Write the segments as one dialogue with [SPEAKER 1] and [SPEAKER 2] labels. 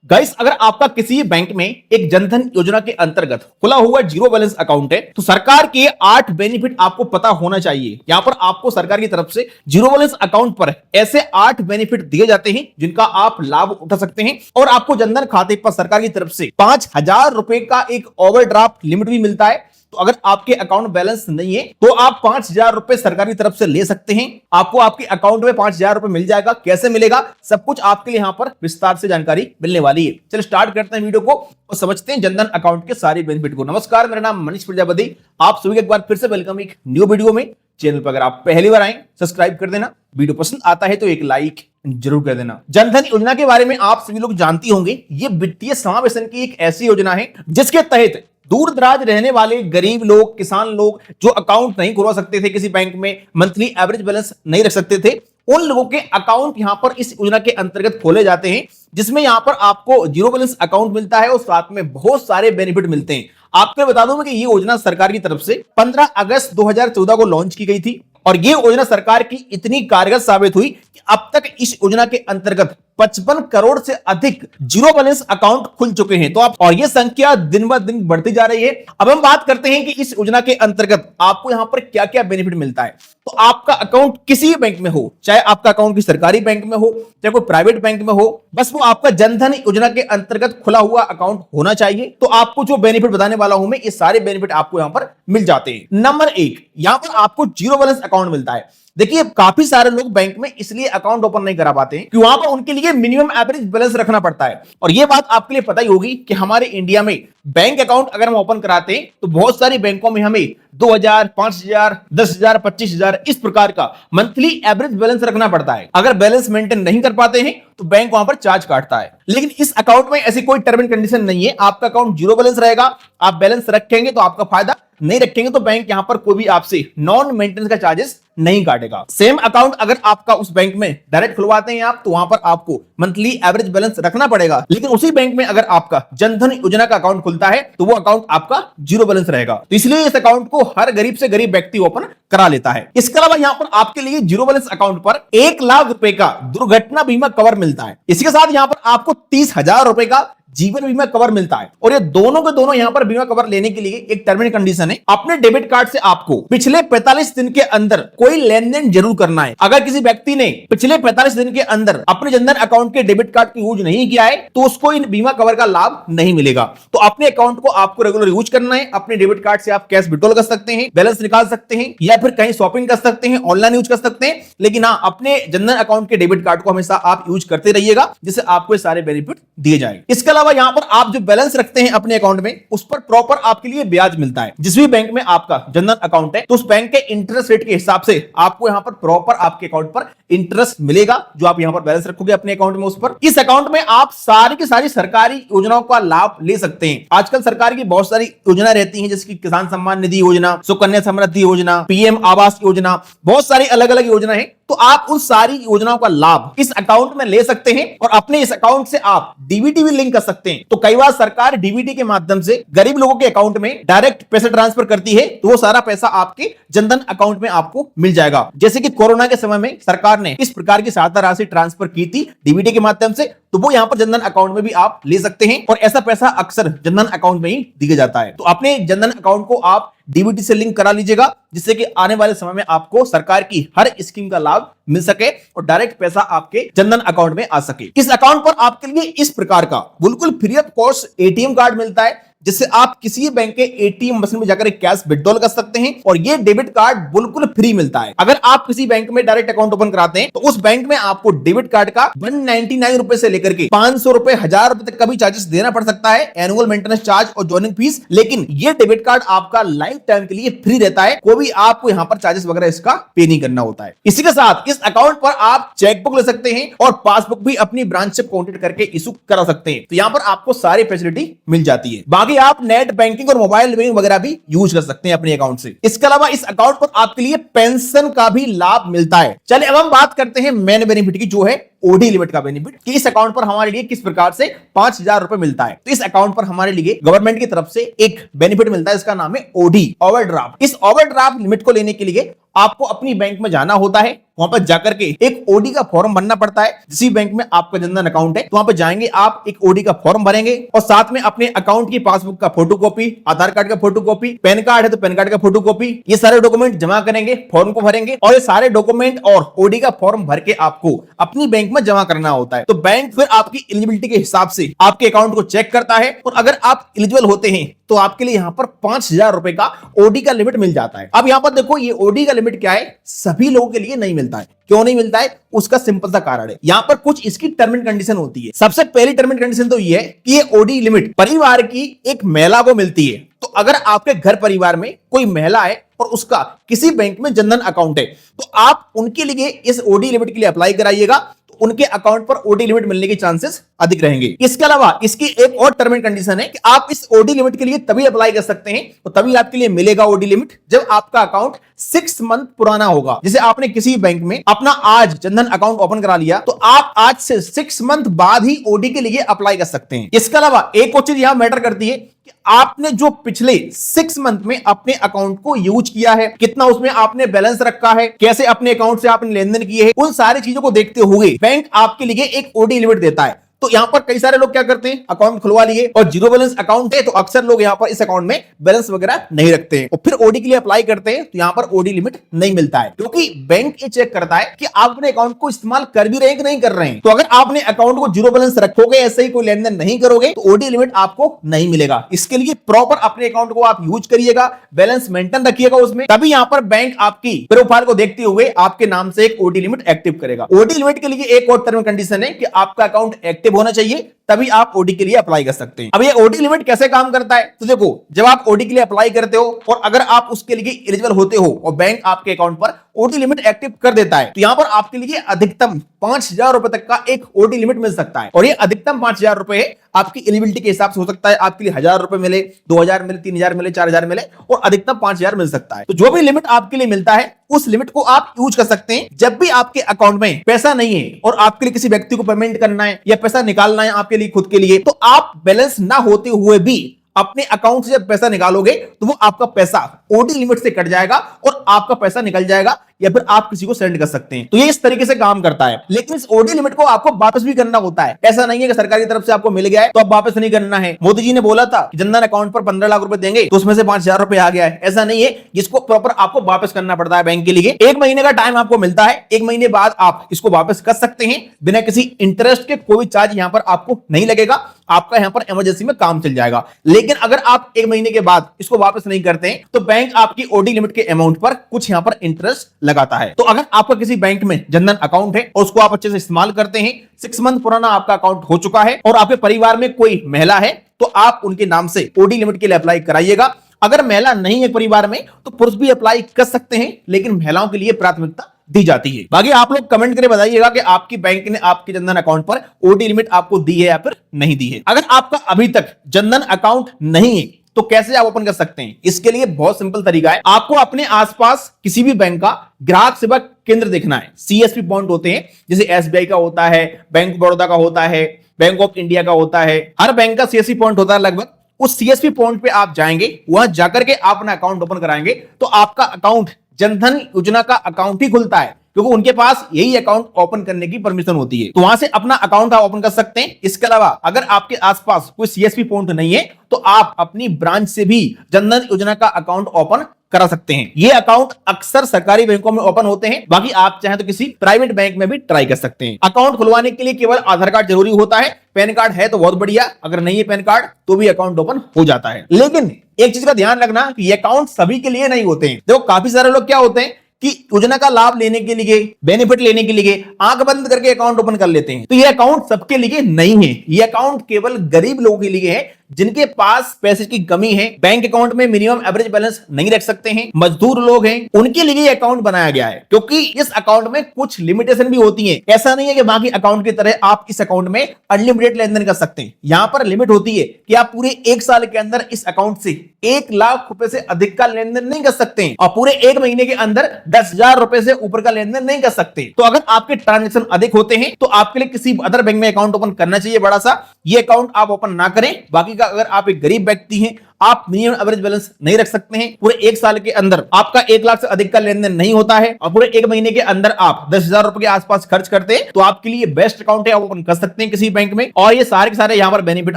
[SPEAKER 1] Guys, अगर आपका किसी बैंक में एक जनधन योजना के अंतर्गत खुला हुआ जीरो बैलेंस अकाउंट है तो सरकार के 8 बेनिफिट आपको पता होना चाहिए। यहां पर आपको सरकार की तरफ से जीरो बैलेंस अकाउंट पर ऐसे 8 बेनिफिट दिए जाते हैं जिनका आप लाभ उठा सकते हैं और आपको जनधन खाते पर सरकार की तरफ से 5,000 रुपए का एक ओवरड्राफ्ट लिमिट भी मिलता है। तो अगर आपके अकाउंट बैलेंस नहीं है तो आप 5,000 रुपए सरकार की तरफ से ले सकते हैं। आपको आपके अकाउंट में 5,000 रुपए मिल जाएगा। कैसे मिलेगा, सब कुछ आपके लिए यहां पर विस्तार से जानकारी मिलने वाली है। चलिए स्टार्ट करते हैं वीडियो को और समझते हैं जनधन अकाउंट के सारे बेनिफिट को। नमस्कार, मेरा नाम मनीष प्रजापति, आप सभी एक बार फिर से वेलकम एक न्यू वीडियो में। चैनल पर अगर आप पहली बार आए सब्सक्राइब कर देना, वीडियो पसंद आता है तो एक लाइक जरूर कर देना। जनधन योजना के बारे में आप सभी लोग जानती होंगे, ये वित्तीय समावेशन की एक ऐसी योजना है जिसके तहत दूर दराज रहने वाले गरीब लोग, किसान लोग जो अकाउंट नहीं खुलवा सकते थे किसी बैंक में, मंथली एवरेज बैलेंस नहीं रख सकते थे, उन लोगों के अकाउंट यहां पर इस योजना के अंतर्गत खोले जाते हैं, जिसमें यहां पर आपको जीरो बैलेंस अकाउंट मिलता है और साथ में बहुत सारे बेनिफिट मिलते हैं। आपको बता दूं कि ये योजना सरकार की तरफ से 15 अगस्त 2014 को लॉन्च की गई थी और ये योजना सरकार की इतनी कारगर साबित हुई कि अब तक इस योजना के अंतर्गत 55 करोड़ से अधिक जीरो बैलेंस अकाउंट खुल चुके हैं। तो आप और ये संख्या दिन ब दिन बढ़ती जा रही है। अब हम बात करते हैं कि इस योजना के अंतर्गत आपको यहां पर क्या क्या बेनिफिट मिलता है। तो आपका अकाउंट किसी भी बैंक में हो, चाहे आपका अकाउंट किसी सरकारी बैंक में हो, चाहे कोई प्राइवेट बैंक में हो, बस वो आपका जनधन योजना के अंतर्गत खुला हुआ अकाउंट होना चाहिए। तो आपको जो बेनिफिट बताने वाला हूं मैं, ये सारे बेनिफिट आपको यहां पर मिल जाते हैं। नंबर 1, यहां पर आपको जीरो बैलेंस अकाउंट मिलता है। देखिए, काफी सारे लोग बैंक में इसलिए अकाउंट ओपन नहीं करा पाते हैं कि वहां पर उनके लिए मिनिमम एवरेज बैलेंस रखना पड़ता है। और यह बात आपके लिए पता ही होगी कि हमारे इंडिया में बैंक अकाउंट अगर हम ओपन कराते हैं तो बहुत सारी बैंकों में हमें 2,000, 5,000, 10,000, 25,000 इस प्रकार का मंथली एवरेज बैलेंस रखना पड़ता है। अगर बैलेंस मेंटेन नहीं कर पाते हैं तो बैंक वहां पर चार्ज काटता है। लेकिन इस अकाउंट में ऐसी कोई टर्म एंड कंडीशन नहीं है। आपका अकाउंट जीरो बैलेंस रहेगा, आप बैलेंस रखेंगे तो आपका फायदा, नहीं रखेंगे तो बैंक यहां पर कोई भी आपसे नॉन मेंटेनेंस का चार्जेस नहीं काटेगा। सेम अकाउंट अगर आपका उस बैंक में डायरेक्ट खुलवाते हैं आप, तो वहां पर आपको मंथली एवरेज बैलेंस रखना पड़ेगा। लेकिन उसी बैंक में अगर आपका जनधन योजना का अकाउंट खुलता है तो वो अकाउंट आपका जीरो बैलेंस रहेगा। तो इसलिए इस अकाउंट को हर गरीब से गरीब व्यक्ति ओपन करा लेता है। इसके अलावा यहां पर आपके लिए जीरो बैलेंस अकाउंट पर 1 लाख रुपए का दुर्घटना बीमा कवर मिलता है। इसके साथ यहां पर आपको 30,000 रुपए का जीवन बीमा कवर मिलता है। और ये दोनों के दोनों यहां पर बीमा कवर लेने के लिए एक टर्म एंड कंडीशन है, अपने डेबिट कार्ड से आपको पिछले 45 दिन के अंदर कोई लेन देन जरूर करना है। अगर किसी व्यक्ति ने पिछले 45 दिन के अंदर अपने जनधन अकाउंट के डेबिट कार्ड की यूज नहीं किया है तो उसको इन बीमा कवर का लाभ नहीं मिलेगा। तो अपने अकाउंट को आपको रेगुलर यूज करना है। अपने डेबिट कार्ड से आप कैश विड्रॉल कर सकते हैं, बैलेंस निकाल सकते हैं, या फिर कहीं शॉपिंग कर सकते हैं, ऑनलाइन यूज कर सकते हैं। लेकिन हाँ, अपने जनधन अकाउंट के डेबिट कार्ड को हमेशा आप यूज करते रहिएगा, जिससे आपको सारे बेनिफिट दिए जाएंगे। इसके अलावा यहां पर आप जो बैलेंस रखते हैं अपने अकाउंट में, उस पर प्रॉपर आपके लिए ब्याज मिलता है। जिस भी बैंक में आपका जनधन अकाउंट है तो उस बैंक के इंटरेस्ट रेट के हिसाब से आपको यहां पर प्रॉपर आपके अकाउंट पर इंटरेस्ट मिलेगा, जो आप यहां पर बैलेंस रखोगे अपने अकाउंट में। उस पर इस अकाउंट में आप सारी की सारी सरकारी योजनाओं का लाभ ले सकते हैं। आजकल सरकार की बहुत सारी योजना रहती हैं, जैसे कि किसान सम्मान निधि योजना, सुकन्या समृद्धि योजना, पीएम आवास योजना, बहुत सारी अलग अलग योजना है। तो आप उन सारी योजनाओं का लाभ इस अकाउंट में ले सकते हैं और अपने इस अकाउंट से आप डीबीटी भी लिंक कर सकते हैं। तो कई बार सरकार डीबीटी के माध्यम से गरीब लोगों के अकाउंट में डायरेक्ट पैसे ट्रांसफर करती है, तो वो सारा पैसा आपके जनधन अकाउंट में आपको मिल जाएगा। जैसे कि कोरोना के समय में सरकार ने इस प्रकार की सहायता राशि ट्रांसफर की थी डीबीटी के माध्यम से, तो वो यहां पर जनधन अकाउंट में भी आप ले सकते हैं। और ऐसा पैसा अक्सर जनधन अकाउंट में ही दिया जाता है। तो अपने जनधन अकाउंट को आप डीबीटी से लिंक करा लीजिएगा, जिससे कि आने वाले समय में आपको सरकार की हर स्कीम का लाभ मिल सके और डायरेक्ट पैसा आपके जनधन अकाउंट में आ सके। इस अकाउंट पर आपके लिए इस प्रकार का बिल्कुल free of cost ATM card मिलता है, जिससे आप किसी बैंक के एटीएम मशीन में जाकर कैश विड्रॉल कर सकते हैं और ये डेबिट कार्ड बिल्कुल फ्री मिलता है। अगर आप किसी बैंक में डायरेक्ट अकाउंट ओपन कराते हैं तो उस बैंक में आपको डेबिट कार्ड का 199 रुपए से लेकर के 500 रुपए, 1,000 रुपए तक का भी चार्जेस देना पड़ सकता है, एनुअल मेंटेनेंस चार्ज और ज्वाइनिंग फीस। लेकिन ये डेबिट कार्ड आपका लाइफ टाइम के लिए फ्री रहता है, कोई भी आपको यहाँ पर चार्जेस वगैरह इसका पे नहीं करना होता है। इसी के साथ इस अकाउंट पर आप चेकबुक ले सकते हैं और पासबुक भी अपनी ब्रांच से कॉन्टेक्ट करके इशू करा सकते हैं। तो यहाँ पर आपको सारी फैसिलिटी मिल जाती है। बाकी आप नेट बैंकिंग और मोबाइल बैंकिंग वगैरह भी यूज कर सकते हैं अपने अकाउंट से। इसके अलावा इस अकाउंट पर आपके लिए पेंशन का भी लाभ मिलता है। चलिए अब हम बात करते हैं मेन बेनिफिट की, जो है ओडी लिमिट का बेनिफिट कि इस अकाउंट पर हमारे लिए किस प्रकार से 5,000 रुपए मिलता है। तो इस अकाउंट पर हमारे लिए गवर्नमेंट की तरफ से एक बेनिफिट मिलता है, इसका नाम है ओडी, ओवरड्राफ्ट। इस ओवरड्राफ्ट लिमिट को लेने के लिए आपको अपनी बैंक में जाना होता है, वहां पर जाकर के एक ओडी का फॉर्म भरना पड़ता है। जिस बैंक में आपका जनधन अकाउंट है तो वहां पर जाएंगे, आप एक ओडी का फॉर्म भरेंगे और साथ में अपने अकाउंट की पासबुक का फोटोकॉपी, आधार कार्ड का फोटोकॉपी, पैन कार्ड है तो पैन कार्ड का फोटोकॉपी, ये सारे डॉक्यूमेंट जमा करेंगे, फॉर्म को भरेंगे और ये सारे डॉक्यूमेंट और ओडी का फॉर्म भर के आपको अपनी बैंक में जमा करना होता है। तो बैंक फिर आपकी एलिजिबिलिटी के हिसाब से आपके अकाउंट को चेक करता है और अगर आप एलिजिबल होते हैं तो आपके लिए यहां पर 5,000 रुपए का ओडी का लिमिट मिल जाता है। अब यहां पर देखो, ये ओडी का लिमिट क्या है, सभी लोगों के लिए नहीं मिलता है। क्यों नहीं मिलता है, उसका सिंपल सा कारण है, यहां पर कुछ इसकी टर्म एंड कंडीशन होती है। सबसे पहली टर्म एंड कंडीशन तो ये है कि ये ओडी लिमिट परिवार की एक महिला को मिलती है। तो अगर आपके घर परिवार में कोई महिला है और उसका किसी बैंक में जनधन अकाउंट है तो आप उनके लिए इस ओडी लिमिट के लिए अप्लाई कराइएगा, तो उनके अकाउंट पर ओडी लिमिट मिलने के चांसेस अधिक रहेंगे। इसके अलावा इसकी एक और टर्म एंड कंडीशन है कि आप इस ओडी लिमिट के लिए तभी अप्लाई कर सकते हैं, तो तभी आपके लिए मिलेगा ओडी लिमिट जब आपका अकाउंट 6 मंथ पुराना होगा। जैसे आपने किसी बैंक में अपना आज जनधन अकाउंट ओपन करा लिया तो आप आज से 6 मंथ बाद ही ओडी के लिए अप्लाई कर सकते हैं। इसके अलावा एक और चीज यहां मैटर करती है कि आपने जो पिछले 6 मंथ में अपने अकाउंट को यूज किया है, कितना उसमें आपने बैलेंस रखा है, कैसे अपने अकाउंट से आपने लेन देन किए हैं, उन सारी चीजों को देखते हुए बैंक आपके लिए एक ओडी लिमिट देता है। तो यहां पर कई सारे लोग क्या करते हैं, अकाउंट खुलवा लिए और जीरो बैलेंस अकाउंट है तो अक्सर लोग यहां पर इस अकाउंट में बैलेंस वगैरह नहीं रखते हैं और फिर ओडी के लिए अप्लाई करते हैं तो यहां पर ओडी लिमिट नहीं मिलता है, क्योंकि बैंक ये चेक करता है कि आप अपने अकाउंट को इस्तेमाल कर भी रहे हैं कि नहीं कर रहे हैं। तो अगर आपने अकाउंट को जीरो बैलेंस रखोगे, ऐसे ही कोई लेन देन नहीं करोगे तो ओडी लिमिट आपको नहीं मिलेगा। इसके लिए प्रॉपर अपने अकाउंट को आप यूज करिएगा, बैलेंस मेंटेन रखिएगा उसमें, तभी यहां पर बैंक आपकी प्रोफाइल को देखते हुए आपके नाम से एक ओडी लिमिट एक्टिव करेगा। ओडी लिमिट के लिए एक और टर्म कंडीशन है कि आपका अकाउंट एक्टिव होना चाहिए, तभी आप ओडी के लिए अप्लाई कर सकते हैं। अब ये ओडी लिमिट कैसे काम करता है, तो देखो, जब आप ओडी के लिए अप्लाई करते हो और अगर आप उसके लिए एलिजिबल होते हो और बैंक आपके अकाउंट पर ओडी लिमिट एक्टिव कर देता है तो यहां पर आपके लिए अधिकतम 5,000 रुपए तक का एक ओडी लिमिट मिल सकता है। और ये अधिकतम 5,000 रुपए आपकी एलिजिबिलिटी के हिसाब से हो सकता है, आपके लिए 1,000 रुपए मिले, 2,000 मिले, 3,000 मिले, 4,000 मिले और अधिकतम 5,000 मिल सकता है। तो जो भी लिमिट आपके लिए मिलता है उस लिमिट को आप यूज कर सकते हैं। जब भी आपके अकाउंट में पैसा नहीं है और आपके लिए किसी व्यक्ति को पेमेंट करना है या पैसा निकालना है आपके लिए खुद के लिए, तो आप बैलेंस ना होते हुए भी अपने अकाउंट से जब पैसा निकालोगे तो वो आपका पैसा ओडी लिमिट से कट जाएगा और आपका पैसा निकल जाएगा या फिर आप किसी को सेंड कर सकते हैं। तो ये इस तरीके से काम करता है। लेकिन इस ओडी लिमिट को आपको वापस भी करना होता है। ऐसा नहीं है कि सरकार की तरफ से आपको मिल गया है तो अब वापस नहीं करना है। मोदी जी ने बोला था कि जनधन अकाउंट पर 15 लाख रुपए देंगे तो उसमें से 5,000 रुपए आ गया है, ऐसा नहीं है। इसको प्रॉपर आपको वापस करना पड़ता है बैंक के लिए। 1 महीने का टाइम आपको मिलता है, 1 महीने बाद आप इसको वापस कर सकते हैं बिना किसी इंटरेस्ट के। कोई चार्ज यहां पर आपको नहीं लगेगा, आपका यहां पर इमरजेंसी में काम चल जाएगा। लेकिन अगर आप 1 महीने के बाद इसको वापस नहीं करते हैं तो बैंक आपकी ओडी लिमिट के अमाउंट पर कुछ यहां पर इंटरेस्ट लगाता है। तो अगर आपका किसी बैंक में जनधन अकाउंट है और उसको आप अच्छे से इस्तेमाल करते हैं, 6 मंथ पुराना आपका अकाउंट हो चुका है और आपके परिवार में कोई महिला है तो आप उनके नाम से ओडी लिमिट के लिए अप्लाई कराइएगा। अगर महिला नहीं है परिवार में तो पुरुष भी अप्लाई कर सकते हैं, लेकिन महिलाओं के लिए प्राथमिकता दी जाती है। बाकी आप लोग कमेंट करके बताइएगा कि आपकी बैंक ने आपके जनधन अकाउंट पर ओडी लिमिट आपको दी है या फिर नहीं दी है। अगर आपका अभी तक जनधन अकाउंट नहीं है तो कैसे आप ओपन कर सकते हैं, इसके लिए बहुत सिंपल तरीका है। आपको अपने आसपास किसी भी बैंक का ग्राहक सेवा केंद्र देखना है। सीएसपी पॉइंट होते हैं, जैसे एसबीआई का होता है, बैंक ऑफ बड़ौदा का होता है, बैंक ऑफ इंडिया का होता है, हर बैंक का सीएसपी पॉइंट होता है लगभग। उस सीएसपी पॉइंट पे आप जाएंगे, वहां जाकर के आप अपना अकाउंट ओपन कराएंगे तो आपका अकाउंट जनधन योजना का अकाउंट ही खुलता है, क्योंकि उनके पास यही अकाउंट ओपन करने की परमिशन होती है। तो वहां से अपना अकाउंट आप ओपन कर सकते हैं। इसके अलावा अगर आपके आसपास कोई सीएसपी पॉइंट नहीं है तो आप अपनी ब्रांच से भी जनधन योजना का अकाउंट ओपन करा सकते हैं। ये अकाउंट अक्सर सरकारी बैंकों में ओपन होते हैं, बाकी आप चाहें तो किसी प्राइवेट बैंक में भी ट्राई कर सकते हैं। अकाउंट खुलवाने के लिए केवल आधार कार्ड जरूरी होता है। पैन कार्ड है तो बहुत बढ़िया, अगर नहीं है पैन कार्ड तो भी अकाउंट ओपन हो जाता है। लेकिन एक चीज का ध्यान रखना कि ये अकाउंट सभी के लिए नहीं होते हैं। देखो, काफी सारे लोग क्या होते हैं कि योजना का लाभ लेने के लिए, बेनिफिट लेने के लिए आंख बंद करके अकाउंट ओपन कर लेते हैं। तो ये अकाउंट सबके लिए नहीं है। ये अकाउंट केवल गरीब लोगों के लिए है जिनके पास पैसे की कमी है, बैंक अकाउंट में मिनिमम एवरेज बैलेंस नहीं रख सकते हैं, मजदूर लोग हैं, उनके लिए ये अकाउंट बनाया गया है। क्योंकि इस अकाउंट में कुछ लिमिटेशन भी होती है। ऐसा नहीं है कि बाकी अकाउंट की तरह आप इस अकाउंट में अनलिमिटेड लेन देन कर सकते हैं। यहां पर लिमिट होती है कि आप पूरे 1 साल के अंदर इस अकाउंट से 1 लाख रुपए से अधिक का लेन देन नहीं कर सकते हैं और पूरे 1 महीने के अंदर 10,000 रुपए से ऊपर का लेन देन नहीं कर सकते। तो अगर आपके ट्रांजेक्शन अधिक होते हैं तो आपके लिए किसी अदर बैंक में अकाउंट ओपन करना चाहिए बड़ा सा। ये अकाउंट आप ओपन ना करें। बाकी का अगर आप एक गरीब व्यक्ति हैं, आप मिनिमम एवरेज बैलेंस नहीं रख सकते हैं, पूरे 1 साल के अंदर आपका 1 लाख से अधिक का लेन देन नहीं होता है और पूरे 1 महीने के अंदर आप 10,000 रुपए के आसपास खर्च करते हैं, तो आपके लिए बेस्ट अकाउंट है, आप ओपन कर सकते हैं किसी बैंक में और ये सारे के सारे यहां पर बेनिफिट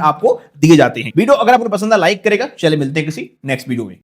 [SPEAKER 1] आपको दिए जाते हैं। वीडियो अगर आपको पसंद है लाइक करेगा। चलिए मिलते हैं किसी नेक्स्ट वीडियो में।